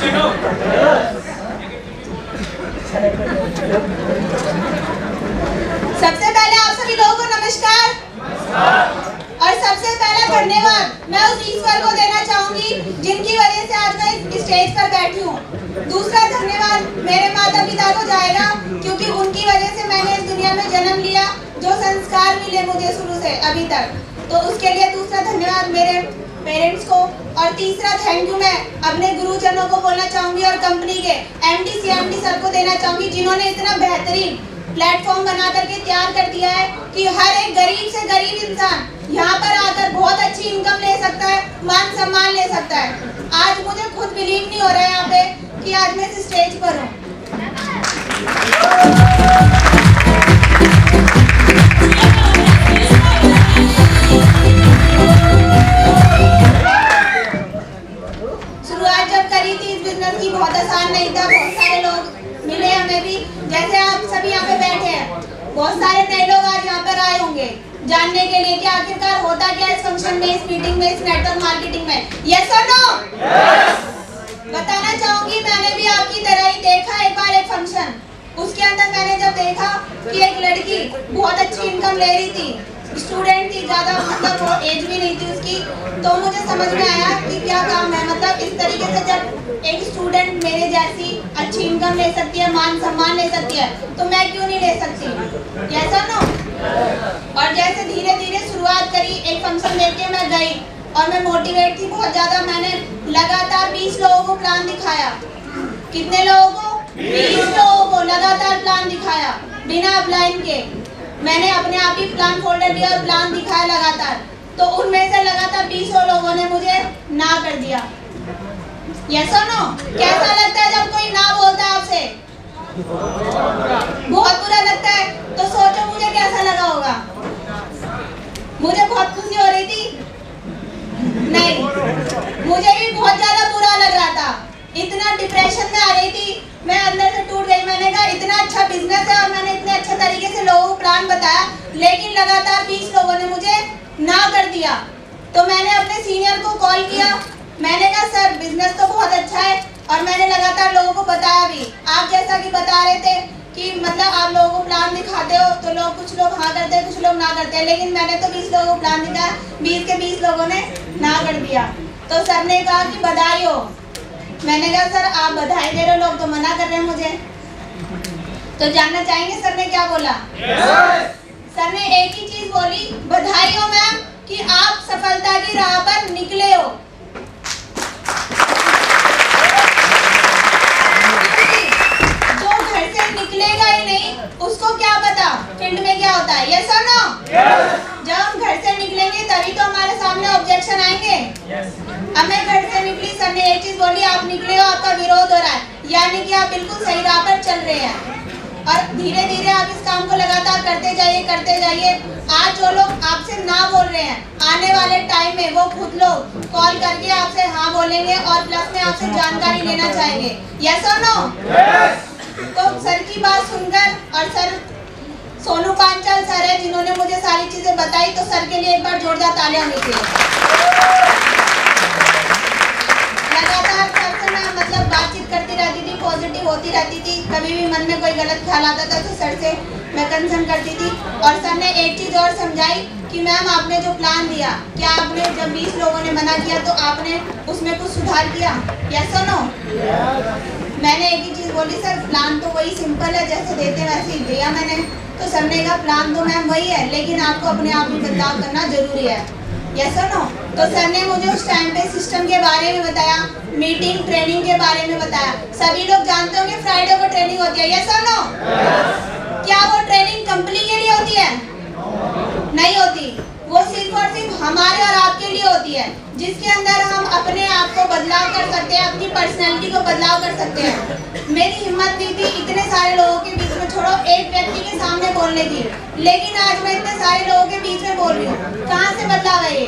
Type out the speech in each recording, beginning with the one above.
सबसे पहले आप सभी लोगों को नमस्कार और सबसे पहला धन्यवाद मैं उस ईश्वर को देना चाहूंगी जिनकी वजह से आज मैं इस स्टेज पर बैठी हूँ। दूसरा धन्यवाद मेरे माता पिता को जाएगा क्योंकि उनकी वजह से मैंने इस दुनिया में जन्म लिया, जो संस्कार मिले मुझे शुरू से अभी तक, तो उसके लिए दूसरा धन्यवाद मेरे पेरेंट्स को। और तीसरा थैंक यू मैं अपने गुरुजनों को बोलना चाहूंगी और कंपनी के एमडी सीएमडी सर को देना चाहूंगी जिन्होंने इतना बेहतरीन प्लेटफॉर्म बना करके तैयार कर दिया है कि हर एक गरीब से गरीब इंसान यहाँ पर आकर बहुत अच्छी इनकम ले सकता है, मान सम्मान ले सकता है। आज मुझे खुद बिलीव नहीं हो रहा है यहाँ पे कि आज मैं इस स्टेज पर हूँ। शुरुआत जब करी थी इस बिजनेस की बहुत आसान नहीं था, बहुत सारे लोग मिले हमें भी, जैसे आप सभी यहाँ पे बैठे हैं, बहुत सारे नए लोग आज यहाँ पर आए होंगे जानने के लिए कि आखिरकार होता क्या इस फंक्शन में, इस मीटिंग में, इस नेटवर्क मार्केटिंग में। यस और नो? बताना चाहूंगी मैंने भी आपकी तरह ही देखा एक बार एक फंक्शन, उसके अंदर मैंने जब देखा कि एक लड़की बहुत अच्छी इनकम ले रही थी, स्टूडेंट थी, ज्यादा मतलब एज भी नहीं थी उसकी, तो मुझे समझ में आया कि क्या काम है, मतलब इस तरीके से जब एक स्टूडेंट मेरे जैसी अच्छी इनकम ले सकती है, मान सम्मान ले सकती है, तो मैं क्यों नहीं ले सकती? ऐसा ना। और जैसे धीरे धीरे शुरुआत करी, एक फंक्शन देख के मैं गई और मैं मोटिवेट थी बहुत ज्यादा। मैंने लगातार 20 लोगों को प्लान दिखाया। कितने लोगों को? 20 लोगों को लगातार प्लान दिखाया बिना अपलाइन के। मैंने अपने आप ही प्लान फोल्डर दिया और प्लान दिखाया लगातार, तो उनमें से लगातार 20 लोगों ने मुझे ना कर दिया। यस और नो? कैसा लगता है जब कोई ना बोलता है आपसे? बहुत बुरा लगता है। तो सोचो मुझे कैसा लगा होगा। मुझे बहुत खुशी हो रही थी? नहीं, मुझे भी बहुत ज्यादा बुरा लग रहा था। इतना डिप्रेशन में आ रही थी, मैं अंदर से टूट गई। मैंने कहा इतना अच्छा बिजनेस है और मैंने इतने अच्छे तरीके से लोगों को प्लान बताया, लेकिन लगातार 20 लोगों ने मुझे ना कर दिया। तो मैंने अपने सीनियर को कॉल किया, मैंने कहा सर बिजनेस तो बहुत अच्छा है और मैंने लगातार लोगों को बताया भी, आप जैसा कि बता रहे थे कि मतलब आप लोगों को प्लान दिखाते हो तो लोग, कुछ लोग हाँ करते हैं, कुछ लोग ना करते हैं, लेकिन मैंने तो 20 लोगों को प्लान दिखाया, 20 के 20 लोगों ने ना कर दिया। तो सर ने कहा कि बधाई हो। मैंने कहा सर आप बधाई दे रहे हो, लोग तो मना कर रहे हैं मुझे। तो जानना चाहेंगे सर ने क्या बोला? सर ने एक ही चीज बोली, बधाई हो मैम कि आप सफलता की राह पर निकले हो। जो घर से निकलेगा ही नहीं उसको क्या पता फील्ड में क्या होता है। यस और नो? जब हम घर से निकलेंगे तभी तो हमारे सामने ऑब्जेक्शन आएंगे। अब मैं घर से निकली, सर ने एक चीज बोली, आप निकले हो, आपका विरोध हो रहा है, यानी कि आप बिल्कुल सही राह पर चल रहे हैं। और धीरे धीरे आप इस काम को लगातार करते जाइए, करते जाइए। आज जो लोग आपसे ना बोल रहे हैं, आने वाले टाइम में वो खुद लोग कॉल करके आपसे हाँ बोलेंगे और प्लस में आपसे जानकारी लेना चाहेंगे। यस और नो? तो सर की बात सुनकर, और सर सोनू पांचाल सर है जिन्होंने मुझे सारी चीजें बताई, तो सर के लिए एक बार जोरदार तालियां लीजिए। लगातार सर से मैं मतलब बातचीत करती रहती थी, पॉजिटिव होती रहती थी। कभी भी मन में कोई गलत ख्याल आता था तो सर से मैं कंसर्न करती थी। और सर ने एक चीज और समझाई कि मैम आपने जो प्लान दिया, क्या आपने जब 20 लोगों ने मना किया तो आपने उसमें कुछ सुधार किया? यस और नो? मैंने एक ही चीज बोली, सर प्लान तो वही सिंपल है, जैसे देते वैसे ही दिया मैंने। तो सर ने कहा प्लान तो मैम वही है, लेकिन आपको अपने आप में बदलाव करना जरूरी है। यस और नो? तो सर ने मुझे उस टाइम पे सिस्टम के बारे में बताया, मीटिंग ट्रेनिंग के बारे में बताया। सभी लोग जानते होंगे फ्राइडे को ट्रेनिंग होती है। यस और नो? क्या वो ट्रेनिंग कंपनी के लिए होती है? नहीं होती, वो सिर्फ और सिर्फ हमारे और आपके लिए होती है, जिसके अंदर हम अपने आप को बदलाव कर सकते हैं, अपनी पर्सनैलिटी को बदलाव कर सकते हैं। मेरी हिम्मत नहीं थी इतने सारे लोगों के बीच में, छोड़ो एक व्यक्ति के सामने बोलने की, लेकिन आज मैं इतने सारे लोगों के बीच में बोल रही हूँ। कहाँ से बदलाव है? ये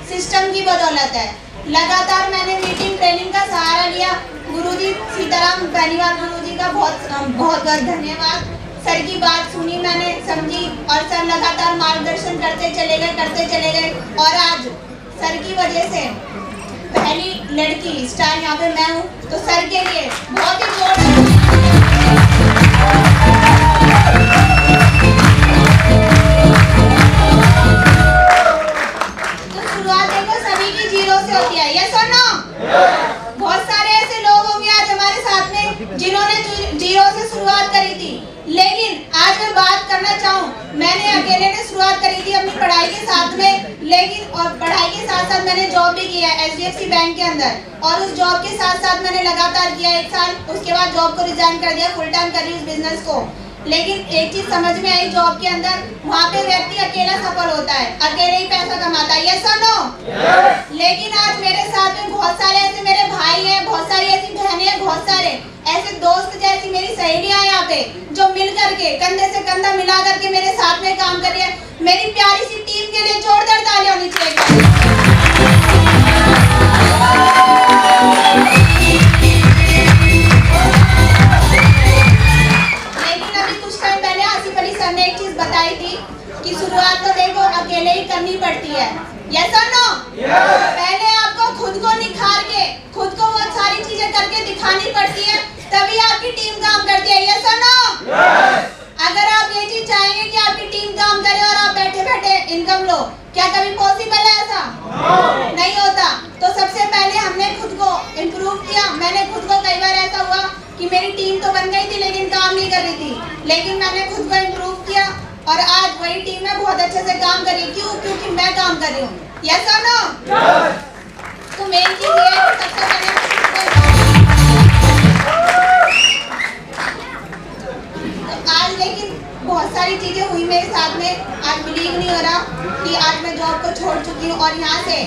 सिस्टम की बदौलत है। लगातार मैंने मीटिंग ट्रेनिंग का सहारा लिया। गुरुजी सीताराम बेनीवाल गुरुजी का बहुत बहुत धन्यवाद। सर की बात सुनी मैंने, समझी, और सर लगातार मार्गदर्शन करते चले गए और आज सर की वजह से पहली लड़की स्टार यहाँ पे मैं हूँ। तो सर के लिए बहुत ही जोरदार। तो शुरुआत देखो सभी की जीरो से होती है, यस और नो? बहुत सारे ऐसे लोग होंगे आज हमारे साथ में जिन्होंने जीरो से शुरुआत करी थी, लेकिन आज मैं बात करना चाहूँ, मैंने अकेले ने शुरुआत करी थी अपनी पढ़ाई के साथ में, लेकिन और पढ़ाई के साथ साथ मैंने जॉब भी किया है HDFC बैंक के अंदर, और उस जॉब के साथ साथ मैंने लगातार किया 1 साल। उसके बाद जॉब को रिजाइन कर दिया, फुल टाइम कर रही उस बिजनेस को। लेकिन एक चीज समझ में आई जॉब के अंदर, वहाँ पे व्यक्ति अकेला सफल होता है, अकेले ही पैसा कमाता है, यस और नो? लेकिन आज मेरे साथ में बहुत सारे ऐसे मेरे भाई हैं, बहुत सारी ऐसी बहनें हैं, बहुत सारे ऐसे दोस्त जैसी मेरी सहेलियां हैं यहाँ पे, जो मिल करके कंधे से कंधा मिला करके मेरे साथ में काम कर रही है। मेरी प्यारी सी टीम के लिए जोरदार तालियां होनी चाहिए। लेकिन अभी कुछ टाइम पहले आसिफ अली सर ने एक चीज बताई थी कि शुरुआत तो देखो अकेले ही करनी पड़ती है, यस और नो? पहले आपको खुद को निखार के, खुद को बहुत सारी चीजें करके दिखानी पड़ती है, तभी आपकी टीम काम करती है, यस और नो? अगर आप ये चीज चाहेंगे कि आपकी टीम काम करे और आप बैठे बैठे इनकम लो, क्या कभी पॉसिबल है ऐसा? नहीं होता। तो सबसे पहले हमने खुद को इम्प्रूव किया। मैंने खुद को, कई बार ऐसा हुआ कि मेरी टीम तो बन गई थी लेकिन काम नहीं कर रही थी, लेकिन मैंने खुद को इम्प्रूव किया और आज वही टीम में बहुत अच्छे से काम कर रही। क्यों? क्योंकि मैं काम कर रही हूँ, यस और नो? तो मेन चीज ये है कि सबसे पहले आज, लेकिन बहुत सारी चीजें हुई मेरे साथ में, आज बिलीव नहीं हो रहा कि आज मैं जॉब को छोड़ चुकी हूँ। और यहाँ से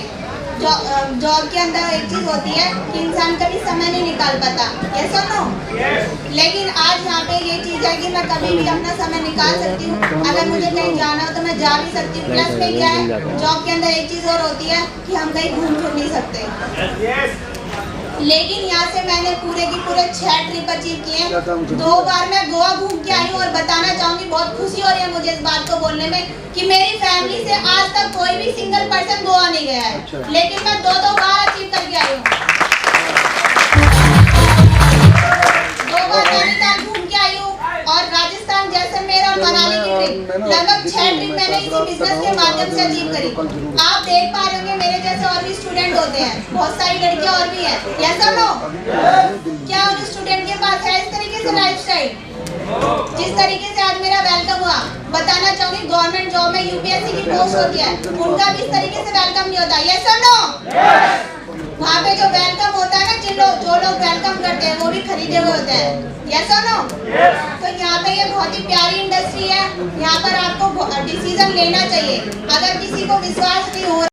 जॉब के अंदर एक चीज होती है कि इंसान कभी समय नहीं निकाल पाता, यस और नो? लेकिन आज यहाँ पे ये चीज है कि मैं कभी भी अपना समय निकाल सकती हूँ। अगर मुझे कहीं जाना हो तो मैं जा भी सकती हूँ। प्लस में क्या है, जॉब के अंदर एक चीज और होती है कि हम कहीं घूम फिर नहीं सकते। लेकिन यहाँ से मैंने पूरे की पूरे 6 ट्रिप अचीव किए। 2 बार मैं गोवा घूम के आई हूँ और बताना चाहूंगी बहुत खुशी हो रही है मुझे इस बात को बोलने में कि मेरी फैमिली से आज तक कोई भी सिंगल पर्सन गोवा नहीं गया है, लेकिन मैं 2 बार अचीव करके आई हूँ। 2 बार नैनीताल घूम के आई हूँ और राजस्थान, जैसलमेर और मनाली की ट्रिप, लगभग 6 ट्रिप मैंने इसी बिजनेस के माध्यम से अचीव करी। आप देख पा रहे होंगे मेरे जैसे और भी स्टूडेंट होते हैं, बहुत सारी लड़कियां और भी हैं, यस और नो? क्या उन स्टूडेंट के पास है इस तरीके से लाइफस्टाइल? जिस तरीके से आज मेरा वेलकम हुआ, बताना चाहूंगी गवर्नमेंट जॉब में UPSC की पोस्ट होती है, उनका भी इस तरीके से वेलकम नहीं होता, यस और नो? वहाँ पे जो वेलकम होता है ना, जो लोग वेलकम करते हैं वो भी खरीदे हुए होते हैं, यस और नो? तो यहाँ पे ये बहुत ही प्यारी इंडस्ट्री है, यहाँ पर आपको डिसीजन लेना चाहिए। अगर किसी को विश्वास नहीं हो